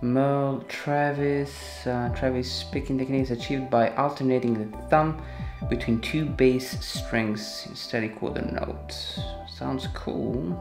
Merle Travis picking technique is achieved by alternating the thumb between two bass strings in steady quarter notes. Sounds cool.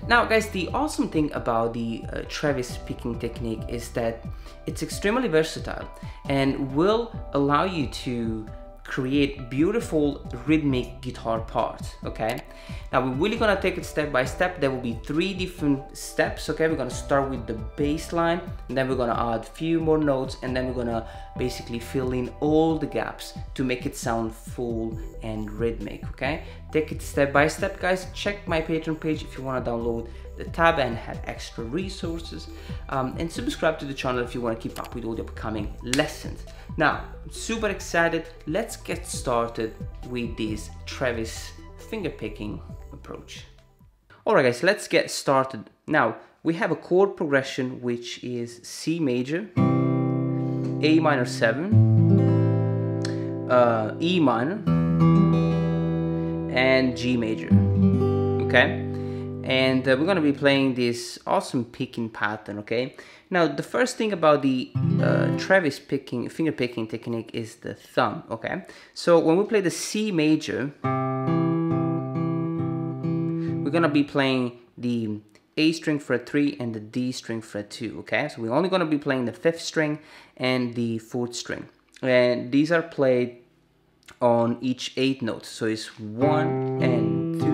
Now guys, the awesome thing about the Travis picking technique is that it's extremely versatile and will allow you to create beautiful rhythmic guitar parts, okay? Now we're really gonna take it step by step. There will be 3 different steps, okay? We're gonna start with the bass line, and then we're gonna add a few more notes, and then we're gonna basically fill in all the gaps to make it sound full and rhythmic, okay? Take it step by step, guys. Check my Patreon page if you wanna download the tab and have extra resources, and subscribe to the channel if you want to keep up with all the upcoming lessons. Now, I'm super excited. Let's get started with this Travis fingerpicking approach. Alright guys, let's get started. Now, we have a chord progression which is C major, A minor 7, E minor, and G major, okay? And we're gonna be playing this awesome picking pattern, okay? Now, the first thing about the Travis finger picking technique is the thumb, okay? So when we play the C major, we're gonna be playing the A string fret 3 and the D string fret 2, okay? So we're only gonna be playing the 5th string and the 4th string. And these are played on each 8 notes. So it's 1 and 2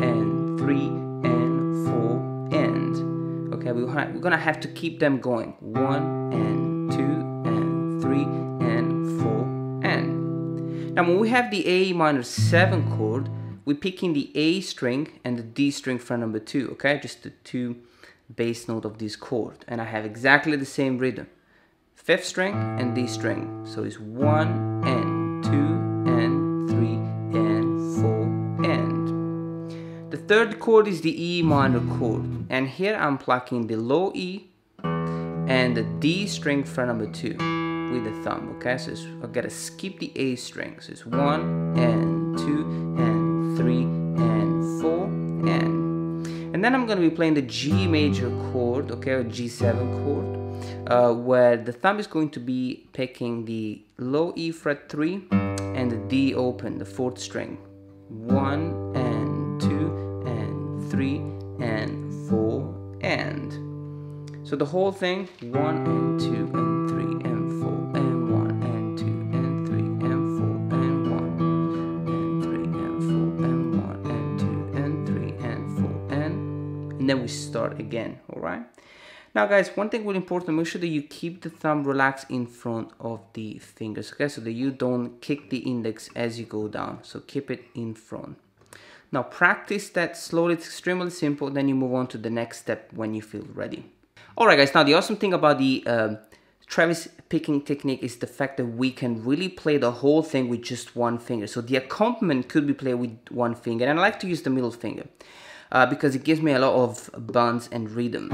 and 3 and 4 and, okay, we're gonna have to keep them going. 1 and 2 and 3 and 4 and. Now when we have the A minor 7 chord, we're picking the A string and the D string fret number 2, okay? Just the 2 bass note of this chord. And I have exactly the same rhythm. 5th string and D string. So it's 1 and 2 and 3 and 4 and. The 3rd chord is the E minor chord. And here I'm plucking the low E and the D string fret number 2 with the thumb, okay? So I gotta skip the A string. So it's 1 and 2 and 3 and 4 and then I'm gonna be playing the G major chord, okay, or G7 chord, where the thumb is going to be picking the low E fret 3 and the D open, the 4th string. 1 and 2 and 3 and 4 and. So the whole thing, 1 and 2 and 3 and 4 and 1 and 2 and 3 and 4 and 1 and 3 and 4 and 1 and 2 and 3 and 4 and then we start again, alright? Now guys, one thing really important, make sure that you keep the thumb relaxed in front of the fingers, okay? So that you don't kick the index as you go down, so keep it in front. Now practice that slowly, it's extremely simple, then you move on to the next step when you feel ready. Alright guys, now the awesome thing about the Travis picking technique is the fact that we can really play the whole thing with just one finger. So the accompaniment could be played with one finger, and I like to use the middle finger because it gives me a lot of bounce and rhythm.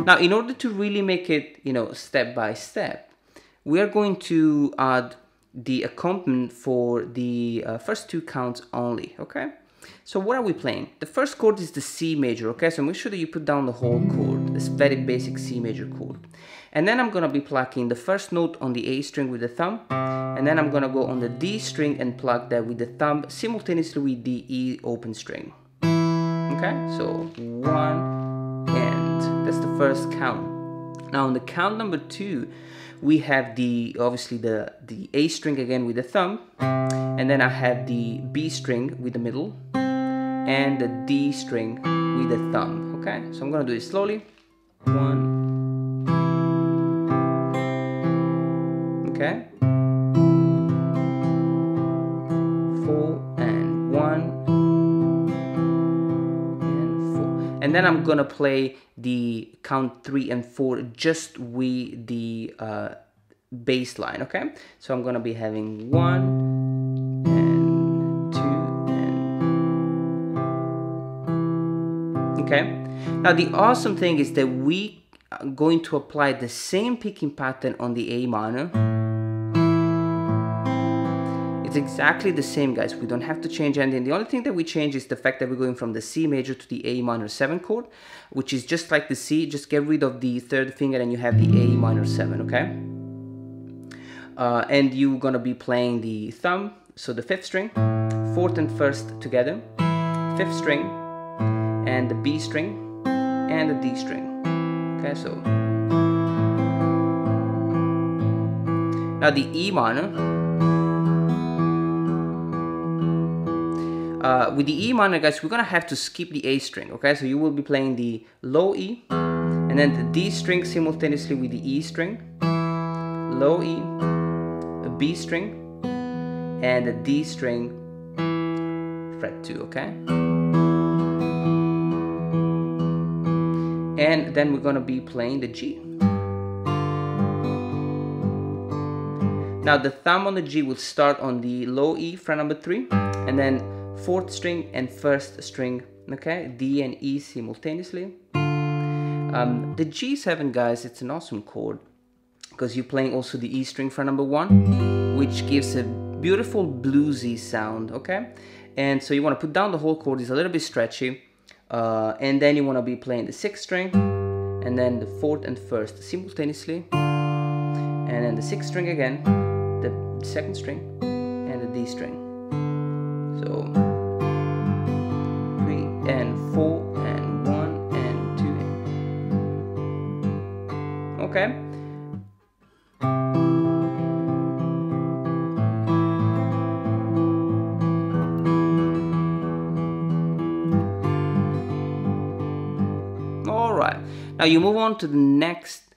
Now in order to really make it, you know, step by step, we are going to add the accompaniment for the first 2 counts only, okay? So what are we playing? The first chord is the C major, okay? So make sure that you put down the whole chord, this very basic C major chord. And then I'm gonna be plucking the first note on the A string with the thumb, and then I'm gonna go on the D string and pluck that with the thumb simultaneously with the E open string. Okay, so 1 and that's the first count. Now on the count number 2, we have obviously the A string again with the thumb, and then I have the B string with the middle, and the D string with the thumb. Okay, so I'm gonna do it slowly. 1, okay, 4 and 1 and 4, and then I'm gonna play the count 3 and 4 just with the bass line. Okay, so I'm gonna be having 1 and 2 and okay. Now the awesome thing is that we are going to apply the same picking pattern on the A minor. It's exactly the same, guys. We don't have to change anything. The only thing that we change is the fact that we're going from the C major to the A minor 7 chord, which is just like the C. Just get rid of the third finger and you have the A minor 7, okay? And you're gonna be playing the thumb, so the 5th string, 4th and 1st together, 5th string, and the B string, and the D string. Okay, so now the E minor. With the E minor, guys, we're gonna have to skip the A string. Okay, so you will be playing the low E, and then the D string simultaneously with the E string, low E, a B string, and a D string, fret 2. Okay. And then we're gonna be playing the G. Now the thumb on the G will start on the low E, fret number 3, and then 4th string and 1st string, okay, D and E simultaneously. The G7, guys, it's an awesome chord because you're playing also the E string, fret number 1, which gives a beautiful bluesy sound, okay? And so you want to put down the whole chord. It's a little bit stretchy. And then you want to be playing the 6th string, and then the 4th and 1st simultaneously, and then the 6th string again, the 2nd string, and the D string. So 3 and 4 and 1 and 2. Okay. Now you move on to the next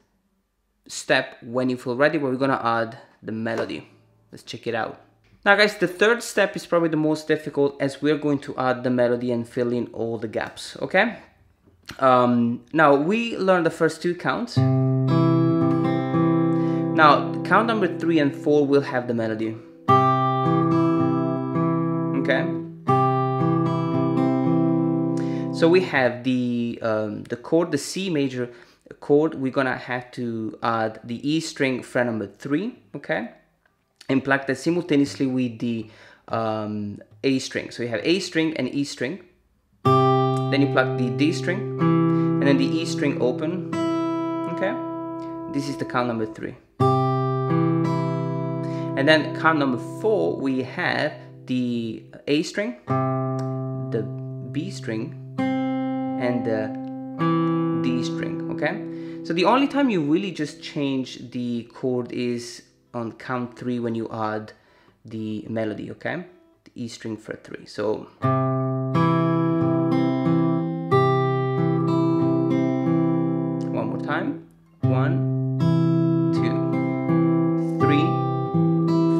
step when you feel ready, where we're gonna add the melody. Let's check it out. Now guys, the third step is probably the most difficult, as we're going to add the melody and fill in all the gaps, okay? Now we learned the first 2 counts. Now count number 3 and 4 will have the melody. Okay? So we have the chord, the C major chord. We're gonna have to add the E string, fret number 3, okay, and pluck that simultaneously with the A string. So you have A string and E string. Then you pluck the D string, and then the E string open. Okay, this is the count number 3. And then count number 4, we have the A string, the B string, and the D string, okay? So the only time you really just change the chord is on count 3 when you add the melody, okay? The E string, fret 3. So one more time. 1, 2, 3,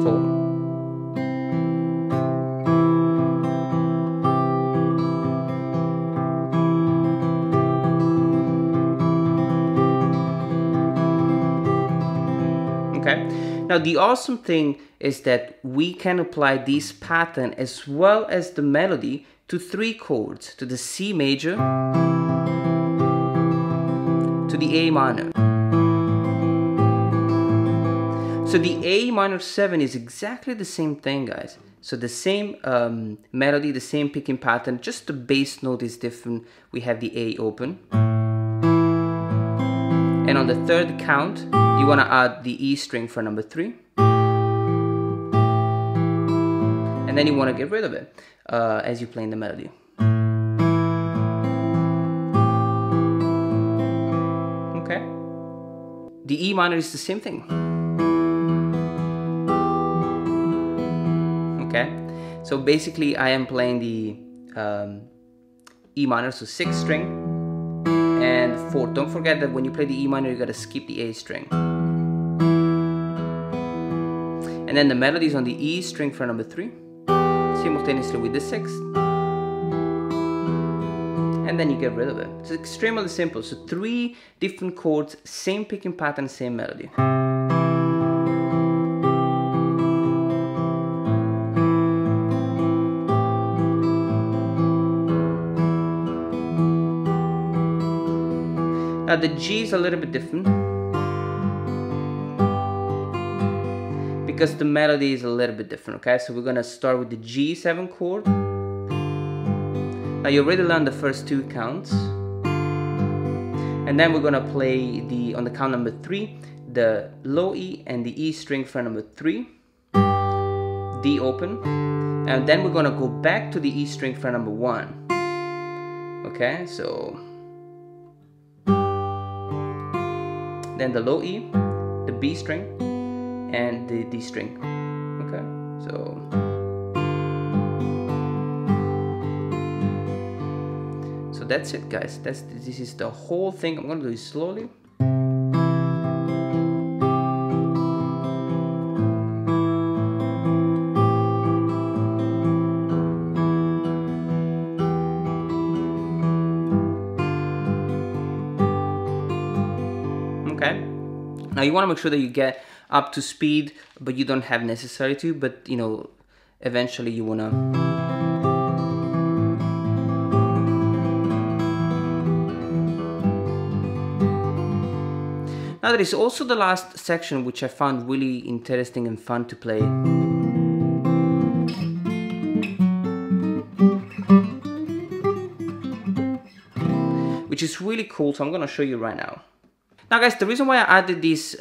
4. Now the awesome thing is that we can apply this pattern as well as the melody to 3 chords, to the C major, to the A minor. So the A minor 7 is exactly the same thing, guys. So the same melody, the same picking pattern, just the bass note is different. We have the A open. And on the 3rd count, you want to add the E string for number 3. And then you want to get rid of it as you're playing the melody. Okay. The E minor is the same thing. Okay. So basically I am playing the E minor, so 6th string, and 4th. Don't forget that when you play the E minor, you gotta skip the A string. And then the melody is on the E string fret number 3, simultaneously with the 6th. And then you get rid of it. It's extremely simple. So 3 different chords, same picking pattern, same melody. Now the G is a little bit different because the melody is a little bit different, okay? So we're gonna start with the G7 chord. Now you already learned the first 2 counts. And then we're gonna play on the count number 3, the low E and the E string fret number 3, D open, and then we're gonna go back to the E string fret number 1. Okay, so then the low E, the B string, and the D string. Okay, so that's it, guys. This is the whole thing. I'm gonna do it slowly. Okay. Now you want to make sure that you get up to speed, but you don't have necessary to. But you know, eventually you wanna. Now there is also the last section, which I found really interesting and fun to play. Which is really cool, so I'm gonna show you right now. Now guys, the reason why I added this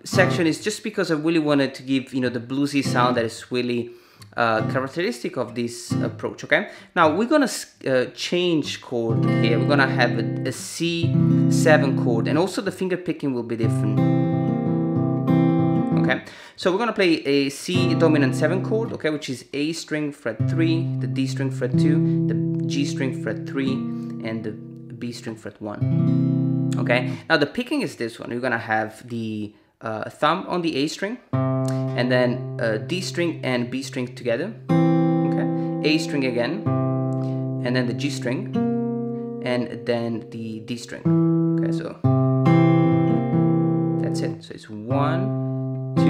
section is just because I really wanted to give, you know, the bluesy sound that is really characteristic of this approach, okay? Now we're gonna change chord here. We're gonna have a C7 chord, and also the finger picking will be different. Okay, so we're gonna play a C dominant 7 chord, okay, which is A string fret 3, the D string fret 2, the G string fret 3, and the B string fret 1. Okay, now the picking is this one. You're gonna have the thumb on the A string, and then D string and B string together. Okay, A string again, and then the G string, and then the D string. Okay, so that's it. So it's 1, 2,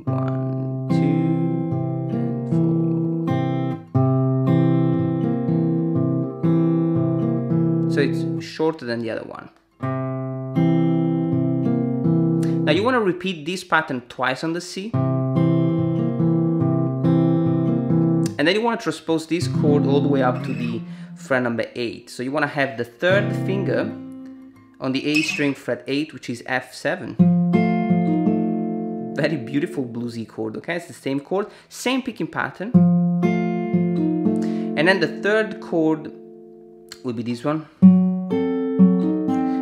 1, 2, and 4. So it's shorter than the other one. Now you want to repeat this pattern twice on the C. And then you want to transpose this chord all the way up to the fret number 8. So you want to have the third finger on the A string fret 8, which is F7. Very beautiful bluesy chord, okay? It's the same chord, same picking pattern. And then the third chord will be this one,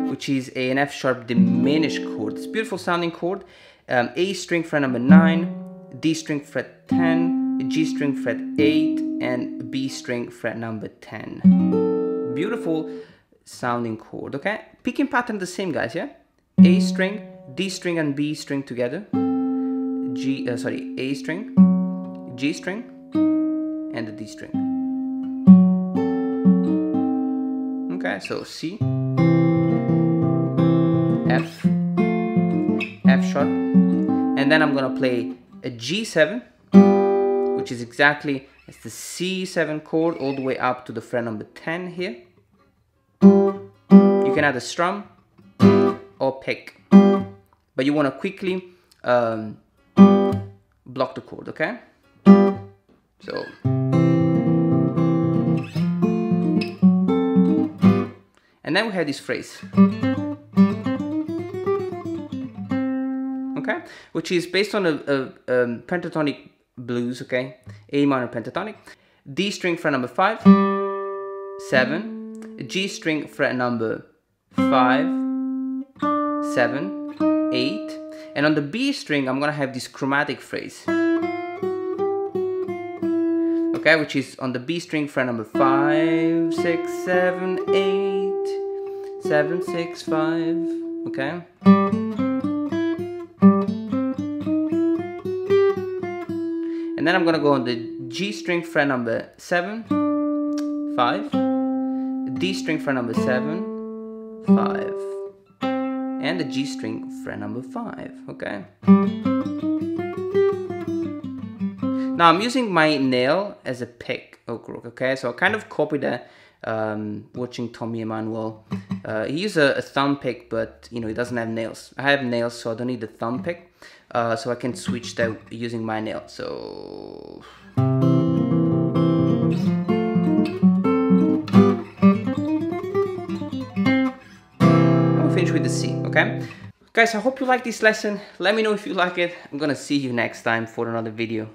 which is an F sharp diminished chord. It's a beautiful sounding chord. A string fret number 9, D string fret 10, G string fret 8, and B string fret number 10. Beautiful sounding chord, okay? Picking pattern the same, guys, yeah? A string, D string and B string together. A string, G string, and the D string. Okay, so C, F, F sharp, and then I'm gonna play a G7, which is exactly, it's the C7 chord all the way up to the fret number 10 here. You can add a strum or pick, but you wanna quickly block the chord, okay? So, and then we have this phrase, okay, which is based on a pentatonic blues, okay, A minor pentatonic, D string fret number 5, 7, G string fret number 5, 7, 8, and on the B string I'm gonna have this chromatic phrase. Okay, okay, which is on the B string fret number 5, 6, 7, 8, 7, 6, 5, okay. And then I'm gonna go on the G string fret number 7, 5, D string fret number 7, 5, and the G string fret number 5, okay. Now I'm using my nail as a pick, okay, so I kind of copied that watching Tommy Emmanuel. He used a thumb pick, but you know, he doesn't have nails. I have nails, so I don't need the thumb pick, so I can switch that using my nail. So I'll finish with the C, okay? Guys, I hope you like this lesson. Let me know if you like it. I'm gonna see you next time for another video.